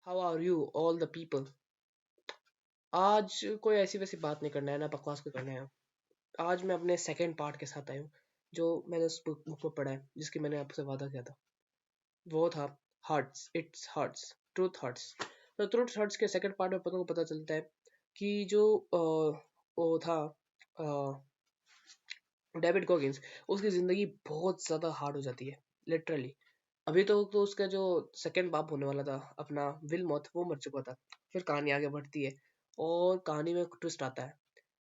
How are you all the people. आज कोई ऐसी वैसी बात नहीं करना है ना बकवास को करना है। आज मैं अपने सेकंड पार्ट के साथ आया हूँ जो मैंने उस बुक में पढ़ा है जिसकी मैंने आपसे वादा किया था। वो था hurts it's hurts truth hurts. तो ट्रूथ हर्ट्स के सेकंड पार्ट में पता को पता चलता है कि जो वो था डेविड गॉगिंस, उसकी ज़िंदगी बहुत ज़्यादा हार्ड हो जाती है लिटरली। अभी तो उसका जो सेकंड बाप होने वाला था अपना विलमोथ, वो मर चुका था। फिर कहानी आगे बढ़ती है और कहानी में एक ट्विस्ट आता है।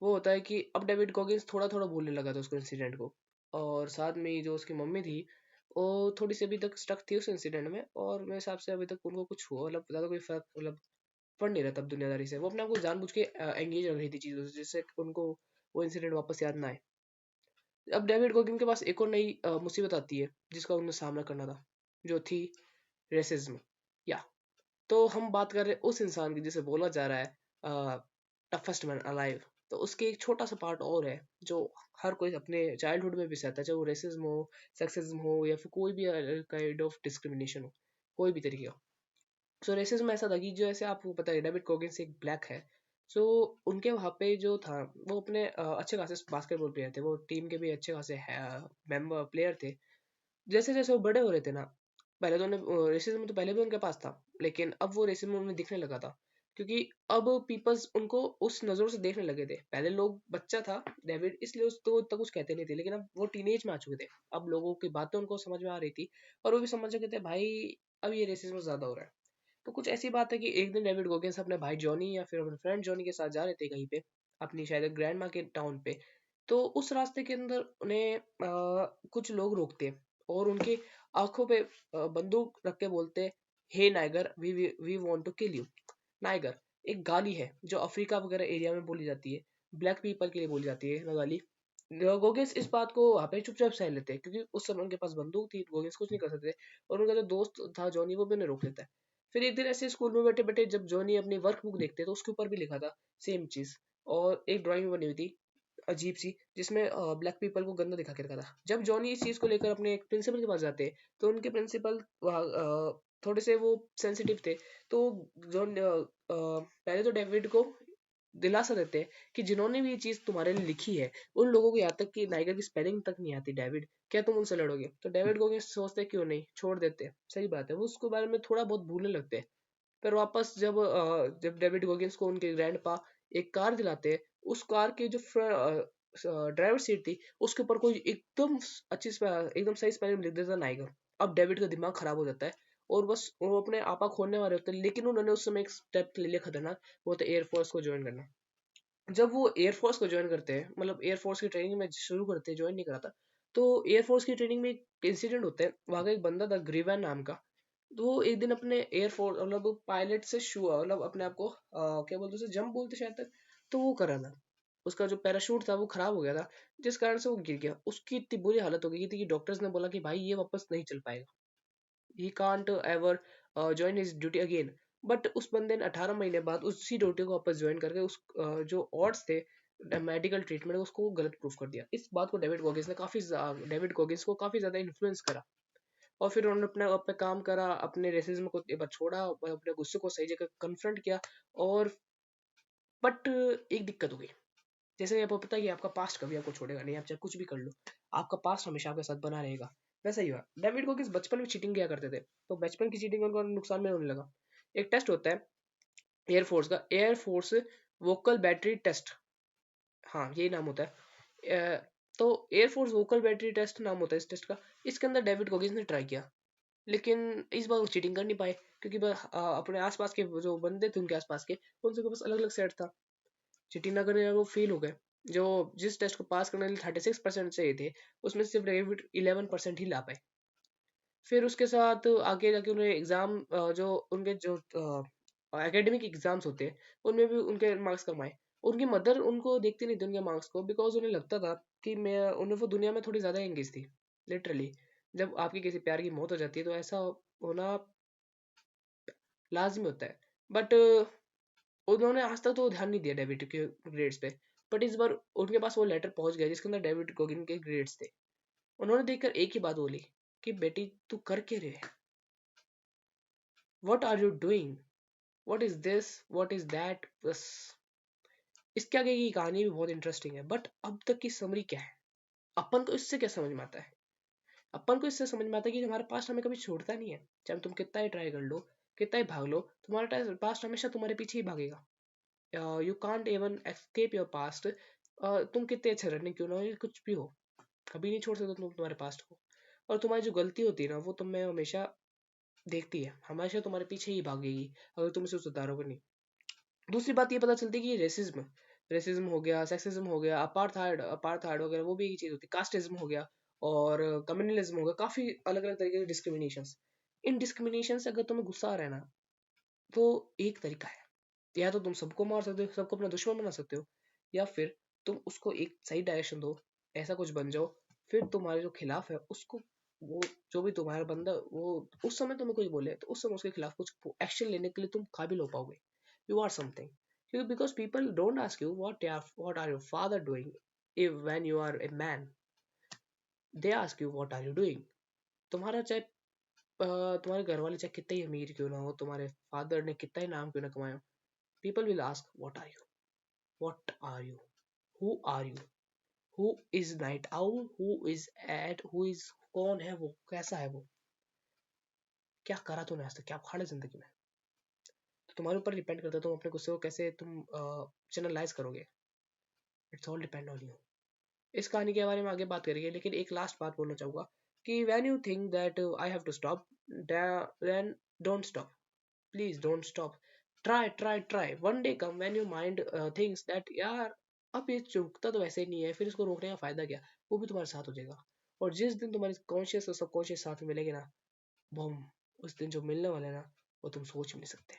वो होता है कि अब डेविड गॉगिंस थोड़ा थोड़ा भूलने लगा था उसको इंसिडेंट को। और साथ में ही जो उसकी मम्मी थी वो थोड़ी सी अभी तक स्टक थी उस इंसिडेंट में, और मेरे हिसाब से अभी तक उनको कुछ हुआ मतलब ज़्यादा कोई फर्क मतलब पड़ नहीं रहा था अब दुनियादारी से। वो अपने आप को जानबूझ के एंगेज रख रही थी चीज़ों से जिससे उनको वो इंसिडेंट वापस याद ना आए। अब डेविड गॉगिन के पास एक और नई मुसीबत आती है जिसका उन्हें सामना करना था, जो थी रेसिज्म। या तो हम बात कर रहे हैं उस इंसान की जिसे बोला जा रहा है टफेस्ट मैन अलाइव। तो उसके एक छोटा सा पार्ट और है जो हर कोई अपने चाइल्डहुड में भी सहता है, चाहे वो रेसिज्म हो, सेक्सिज्म हो, या फिर कोई भी काइंड ऑफ डिस्क्रिमिनेशन हो, कोई भी तरीके का। सो रेसिज्म ऐसा था कि जो ऐसे आपको पता है डेविड कोगिंस एक ब्लैक है। सो उनके वहाँ पे जो था वो अपने अच्छे खासे बास्केटबॉल प्लेयर थे, वो टीम के भी अच्छे खासे मेंबर प्लेयर थे। जैसे जैसे वो बड़े हो रहे थे ना, पहले तो उन्हें रेसिज्म तो पहले भी उनके पास था, लेकिन अब वो रेसिज्म उन्हें दिखने लगा था क्योंकि अब पीपल्स उनको उस नज़रों से देखने लगे थे। पहले लोग बच्चा था डेविड इसलिए उसको इतना कुछ कहते नहीं थे, लेकिन अब वो टीनेज में आ चुके थे। अब लोगों की बातें उनको समझ में आ रही थी और वो भी समझ चुके थे भाई अब ये रेसिज्म ज़्यादा हो रहा है। तो कुछ ऐसी बात है कि एक दिन डेविड गोगिंस अपने भाई जॉनी या फिर अपने फ्रेंड जॉनी के साथ जा रहे थे कहीं पे, अपनी शायद ग्रैंड माँ के टाउन पे। तो उस रास्ते के अंदर उन्हें कुछ लोग रोकते हैं और उनकी आंखों पे बंदूक रख के बोलते, hey nigger we want to kill you. Nigger एक गाली है जो अफ्रीका वगैरह एरिया में बोली जाती है, ब्लैक पीपल के लिए बोली जाती है ना गाली। गोगिंस इस बात को वहाँ पे चुपचाप सह लेते हैं क्योंकि उस समय उनके पास बंदूक थी, गोगिंस कुछ नहीं कर सकते। और उनका जो दोस्त था जॉनी वो भी उन्हें रोक लेता है। फिर एक दिन ऐसे स्कूल में बैठे बैठे जब जॉनी अपनी वर्क बुक देखते तो उसके ऊपर भी लिखा था सेम चीज, और एक ड्राइंग बनी हुई थी अजीब सी जिसमें ब्लैक पीपल को गंदा दिखा के रखा था। जब जॉनी इस चीज को लेकर अपने एक प्रिंसिपल के पास जाते हैं तो उनके प्रिंसिपल थोड़े से वो सेंसिटिव थे। तो जॉन पहले तो डेविड को दिलासा देते हैं कि जिन्होंने भी ये चीज तुम्हारे लिए लिखी है उन लोगों को यहाँ तक कि नाइगर की स्पेलिंग तक नहीं आती डेविड, क्या तुम उनसे लड़ोगे? तो डेविड को सोचते हैं क्यों नहीं, छोड़ देते हैं। सही बात है, वो उसके बारे में थोड़ा बहुत भूलने लगते हैं। फिर वापस जब डेविड गोगिंस को उनके ग्रैंडपा एक कार दिलाते हैं, उस कार के जो ड्राइवर सीट थी उसके ऊपर कोई एकदम सही स्पेलिंग लिख देता नाइगर। अब डेविड का दिमाग खराब हो जाता है और बस वो अपने आपा खोलने वाले होते हैं, लेकिन उन्होंने उस समय एक स्टेप ले लिया खतरनाक, वो था एयरफोर्स को ज्वाइन करना। जब वो एयरफोर्स को ज्वाइन करते हैं, मतलब एयरफोर्स की ट्रेनिंग में शुरू करते हैं, ज्वाइन नहीं कराता, तो एयरफोर्स की ट्रेनिंग में एक इंसिडेंट होता है। वहाँ का एक बंदा था ग्रीवन नाम का। तो वो एक दिन अपने एयरफोर्स मतलब पायलट से शू मतलब अपने आप को क्या बोलते उसे जंप बोलते शायद तक, तो वो कर रहा था। उसका जो पैराशूट था वो खराब हो गया था जिस कारण से वो गिर गया। उसकी इतनी बुरी हालत हो गई थी कि डॉक्टर्स ने बोला कि भाई ये वापस नहीं चल पाएगा, he can't ever join his duty again. But उस बंदे ने 18 महीने बाद उसी ड्यूटी को वापस ज्वाइन करके उस जो ऑड्स थे मेडिकल ट्रीटमेंट उसको गलत प्रूफ कर दिया। इस बात को डेविड गोगिंस को काफी ज्यादा इन्फ्लुएंस करा। और फिर उन्होंने अपने आप पे काम करा, अपने रेसिज्म को एक बार छोड़ा और अपने गुस्से को सही जगह कन्फ्रंट किया। और बट एक दिक्कत हो गई। जैसे आपको पता है कि आपका पास्ट कभी आपको छोड़ेगा नहीं, आप चाहे कुछ भी कर लो, आपका पास्ट हमेशा आपके साथ बना रहेगा। वैसा ही हुआ, डेविड को किस बचपन में चीटिंग किया करते थे, तो बचपन की चीटिंग उनको नुकसान में होने लगा। एक टेस्ट होता है एयरफोर्स का, एयरफोर्स वोकल बैटरी टेस्ट, हाँ यही नाम होता है। तो एयरफोर्स वोकल बैटरी टेस्ट नाम होता है इस टेस्ट का। इसके अंदर डेविड गोगिंस ने ट्राई किया, लेकिन इस बार वो चीटिंग कर नहीं पाए क्योंकि अपने आसपास के जो बंदे थे उनके आसपास के उनसे के पास अलग अलग सेट था। चीटिंग ना करने वो फेल हो गए। जो जिस टेस्ट को पास करने के लिए 36% चाहिए थे, उसमें सिर्फ डेविड 11% ही ला पाए। फिर उसके साथ आगे जाके उन्हें एग्जाम जो उनके जो एकेडमिक एग्जाम्स होते हैं उनमें भी उनके मार्क्स कम आए। उनकी मदर उनको देखती नहीं थी उनके मार्क्स को, बिकॉज उन्हें लगता था कि मैं उन्हें वो दुनिया में थोड़ी ज्यादा एंगेज थी। लिटरली जब आपकी किसी प्यार की मौत हो जाती है तो ऐसा होना लाजमी होता है। बट उन्होंने आज तक तो ध्यान नहीं दिया डेविड के ग्रेड्स पे। बट इस बार उनके पास वो लेटर पहुंच गया जिसके अंदर डेविड गोगिन के ग्रेड्स थे। उन्होंने देखकर एक ही बात बोली कि बेटी तू कर क्या रहे, what are you doing? What is this, what is that, बस। इसके आगे की कहानी भी बहुत इंटरेस्टिंग है, बट अब तक की समरी क्या है? अपन को इससे क्या समझ में आता है? अपन को इससे समझ में आता है कि हमारा पास्ट हमें कभी छोड़ता नहीं है। चाहे तुम कितना ही ट्राई कर लो, कितना ही भाग लो, तुम्हारा पास्ट हमेशा तुम्हारे पीछे ही भागेगा। You can't even escape your past. तुम कितने अच्छे रनिंग क्यों ना हो, या कुछ भी हो, कभी नहीं छोड़ सकते तुम तुम्हारे पास्ट को। और तुम्हारी जो गलती होती है ना, वो तुम्हें हमेशा देखती है, हमेशा तुम्हारे पीछे ही भागेगी अगर तुम इसे सुधारोगे नहीं। दूसरी बात ये पता चलती है कि रेसिज्म, रेसिज्म हो गया, सेक्सिज्म हो गया, अपार्थाइड अपार्थाइड वगैरह, वो भी एक चीज होती है, कास्टिज्म हो गया, और कम्युनलिज्म हो गया, काफी अलग अलग तरीके के डिस्क्रिमिनेशन। इन डिस्क्रिमिनेशन से अगर तुम्हें गुस्सा आ रहा है ना, तो एक तरीका है, या तो तुम सबको मार सकते हो, सबको अपना दुश्मन बना सकते हो, या फिर तुम उसको एक सही डायरेक्शन दो, ऐसा कुछ बन जाओ, फिर तुम्हारे जो खिलाफ है उसको, वो जो भी तुम्हारा बंदा, वो उस समय तुम्हें कुछ बोले तो उस समय उसके खिलाफ कुछ एक्शन लेने के लिए तुम काबिल हो पाओगे। यू आर समथिंग, क्योंकि because people don't ask you what are your father doing if when you are a man, they ask you what are you doing. तुम्हारा चाहे तुम्हारे घर वाले चाहे कितने ही अमीर क्यों ना हो, तुम्हारे फादर ने कितना ही नाम क्यों ना कमाया, people will ask what are you, what are you, who are you, who is night owl, who is at, who is, कौन है वो, कैसा है वो, क्या करा तूने आज तक, क्या उखाड़ा जिंदगी में। तो तुम्हारे ऊपर डिपेंड करता है तुम अपने गुस्से को कैसे तुम चैनलाइज करोगे। It's all depend on you. इस कहानी के बारे में आगे बात करेंगे, लेकिन एक लास्ट बात बोलना चाहूंगा कि when you think that I have to stop, then don't stop, please don't stop. Try one day come when your mind thinks that यार अब ये चुकता तो वैसे ही नहीं है, फिर इसको रोकने का फायदा क्या, वो भी तुम्हारे साथ हो जाएगा। और जिस दिन तुम्हारे कॉन्शियस और सबकॉन्शियस साथ में मिलेंगे ना, बम, उस दिन जो मिलने वाला है ना, वो तुम सोच भी नहीं सकते।